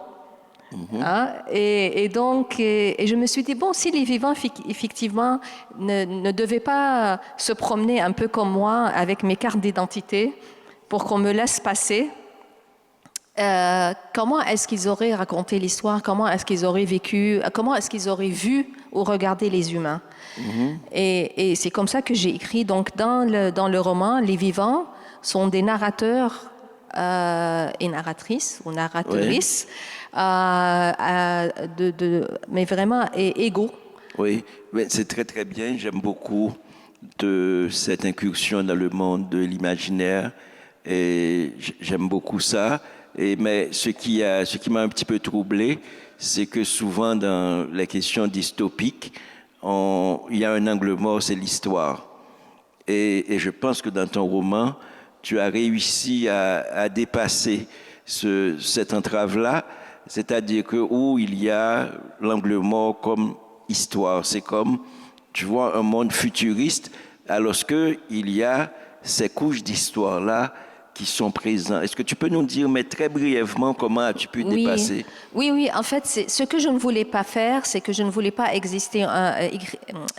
Mm-hmm. Hein? Et donc, je me suis dit, bon, si les vivants, effectivement, ne devaient pas se promener un peu comme moi avec mes cartes d'identité pour qu'on me laisse passer, comment est-ce qu'ils auraient raconté l'histoire, comment est-ce qu'ils auraient vécu, comment est-ce qu'ils auraient vu ou regardé les humains. Mm-hmm. Et c'est comme ça que j'ai écrit. Donc, dans le roman, les vivants sont des narrateurs et narratrices ou narratrices, mais vraiment égaux. Oui, mais c'est très très bien. J'aime beaucoup de cette incursion dans le monde de l'imaginaire et j'aime beaucoup ça. Mais ce qui m'a un petit peu troublé, c'est que souvent dans les questions dystopiques, il y a un angle mort, c'est l'histoire. Et je pense que dans ton roman, tu as réussi à dépasser cette entrave-là, c'est-à-dire que où il y a l'angle mort comme histoire, c'est comme, tu vois, un monde futuriste, alors qu'il y a ces couches d'histoire-là qui sont présentes. Est-ce que tu peux nous dire, mais très brièvement, comment as-tu pu dépasser? Oui. En fait, ce que je ne voulais pas faire, c'est que je ne voulais pas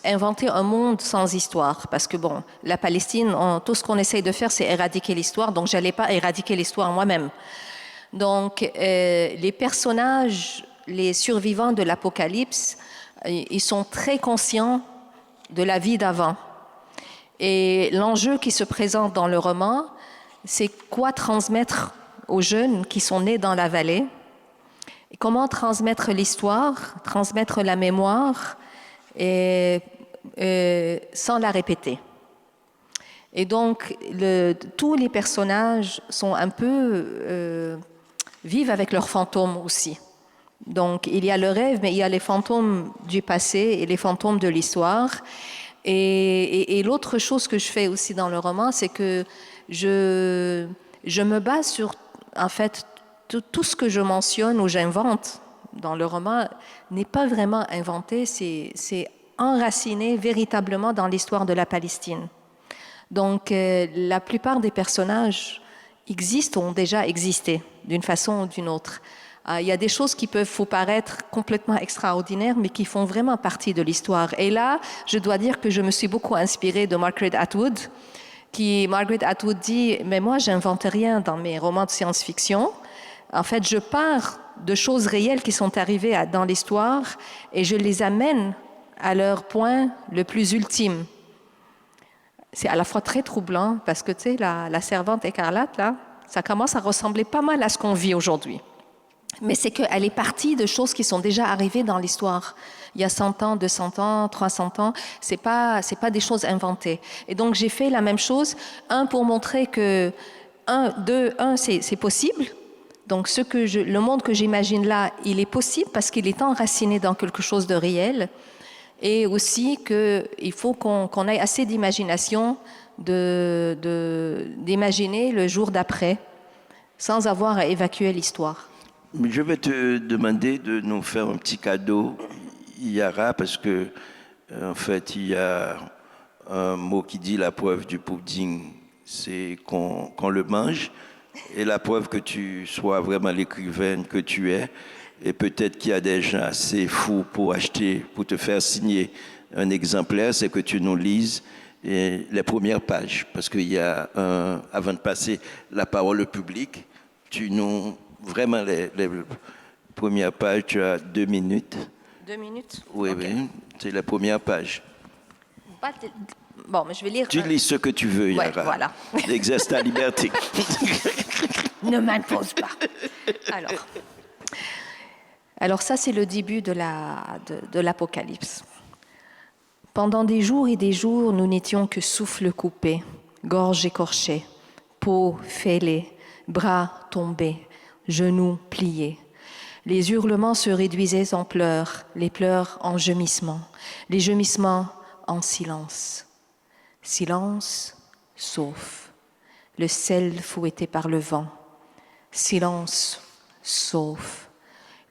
inventer un monde sans histoire. Parce que, bon, la Palestine, tout ce qu'on essaye de faire, c'est éradiquer l'histoire. Donc, je n'allais pas éradiquer l'histoire moi-même. Donc, les personnages, les survivants de l'Apocalypse, ils sont très conscients de la vie d'avant. Et l'enjeu qui se présente dans le roman, c'est quoi transmettre aux jeunes qui sont nés dans la vallée, et comment transmettre l'histoire, transmettre la mémoire, et, sans la répéter. Et donc, tous les personnages sont un peu vivent avec leurs fantômes aussi. Donc, il y a le rêve, mais il y a les fantômes du passé et les fantômes de l'histoire. Et l'autre chose que je fais aussi dans le roman, c'est que je me base sur, en fait, tout ce que je mentionne ou j'invente dans le roman n'est pas vraiment inventé, c'est enraciné véritablement dans l'histoire de la Palestine. Donc, la plupart des personnages ont déjà existé d'une façon ou d'une autre. Il y a des choses qui peuvent vous paraître complètement extraordinaires, mais qui font vraiment partie de l'histoire. Et là, je dois dire que je me suis beaucoup inspirée de Margaret Atwood, Margaret Atwood dit « Mais moi, j'invente rien dans mes romans de science-fiction. En fait, je pars de choses réelles qui sont arrivées dans l'histoire et je les amène à leur point le plus ultime. » C'est à la fois très troublant parce que, tu sais, la servante écarlate, là, ça commence à ressembler pas mal à ce qu'on vit aujourd'hui. Mais c'est qu'elle est partie de choses qui sont déjà arrivées dans l'histoire. Il y a 100 ans, 200 ans, 300 ans, c'est pas des choses inventées. Et donc, j'ai fait la même chose, pour montrer que, c'est possible. Donc, le monde que j'imagine là, il est possible parce qu'il est enraciné dans quelque chose de réel. Et aussi qu'il faut qu'on ait assez d'imagination d'imaginer le jour d'après, sans avoir à évacuer l'histoire. Je vais te demander de nous faire un petit cadeau, Yara, parce que en fait, il y a un mot qui dit la preuve du pudding, c'est qu'on le mange, et la preuve que tu sois vraiment l'écrivaine que tu es, et peut-être qu'il y a des gens assez fous pour te faire signer un exemplaire, c'est que tu nous lises les premières pages, parce qu'il y a avant de passer la parole au public, vraiment, les premières pages, tu as 2 minutes. 2 minutes? Oui, okay. Oui, c'est la première page. Bon, mais je vais lire... Tu lis ce que tu veux, Yara. Ouais, voilà. Exerce ta liberté. Ne m'impose pas. Alors ça, c'est le début de l'Apocalypse. Pendant des jours et des jours, nous n'étions que souffle coupé, gorge écorchée, peau fêlée, bras tombés, genoux pliés. Les hurlements se réduisaient en pleurs, les pleurs en gemissements, les gemissements en silence. Silence, sauf le sel fouetté par le vent. Silence, sauf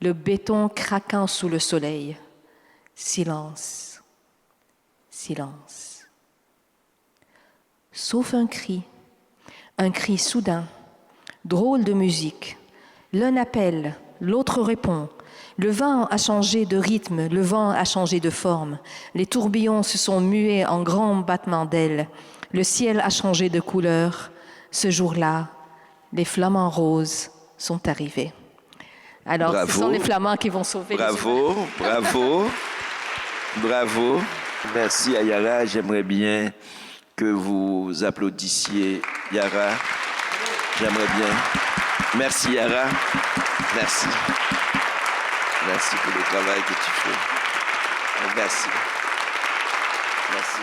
le béton craquant sous le soleil. Silence, silence. Sauf un cri soudain, drôle de musique. L'un appelle, l'autre répond. Le vent a changé de rythme, le vent a changé de forme. Les tourbillons se sont mués en grands battements d'ailes. Le ciel a changé de couleur. Ce jour-là, les flamants roses sont arrivés. Alors, bravo. Ce sont les flamands qui vont sauver les humains. Bravo. Merci à Yara. J'aimerais bien que vous applaudissiez Yara. J'aimerais bien. Merci Yara. Merci. Merci pour le travail que tu fais. Merci. Merci.